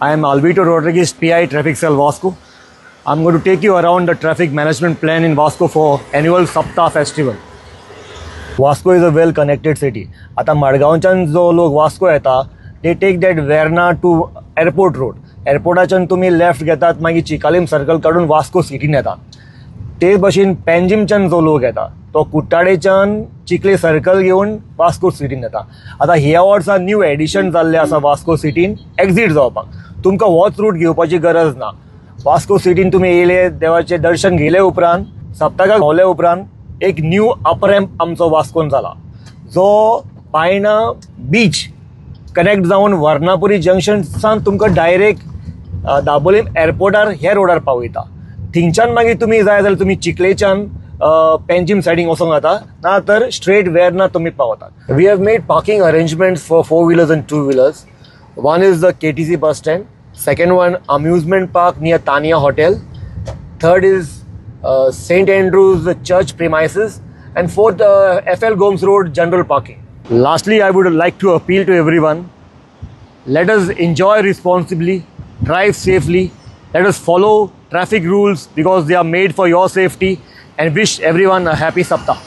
I am Alvito Rodriguez, PI Traffic Cell Vasco. I'm going to take you around the traffic management plan in Vasco for annual Sapta festival. Vasco is a well connected city. आता मडगांवच्यान जो लोक Vasco येता they take that Verna to airport road. एअरपोर्टाच्यान तुम्ही left घेतात मागीर Chicalim circle काडून Vasco सिटीन येता. ते भशेन पेंजीमच्यान जो लोक येता तो कुट्टाडेच्यान चिखले सर्कल घेवन वास्को सिटीन येता. आता ह्या वर्सा न्यू एडिशन जाल्ले आसा वास्को सिटीन एक्झिट जावपाक. तुमकां होच रूट घेवपाची गरज ना. वास्को सिटीन तुम्ही येयले, देवाचे दर्शन घेयले उपरांत सप्तकाक भोंवले उपरांत एक न्यू अप रॅम्प आमचो वास्कोन जाला जो बायणा बीच कनेक्ट जावन वर्नापुरी जंक्शनसान तुमकां डायरेक्ट दाबोलीम एअरपोर्टार ह्या रोडार पावयता. थिंगच्यान मागीर तुमी जाय जाल्यार तुमी चिखलेच्यान पेंजीम सायडीक वचोंक जाता ना तर स्ट्रेट वेर्ना तुमी पावतात. We have made parking arrangements for 4 wheelers and 2 wheelers. One is the KTC bus stand. Second one, amusement park near Tania Hotel. Third is St. Andrew's Church premises. And fourth, FL Gomes Road general parking. Lastly, I would like to appeal to everyone. Let us enjoy responsibly, drive safely. Let us follow traffic rules because they are made for your safety, and wish everyone a happy Sapta.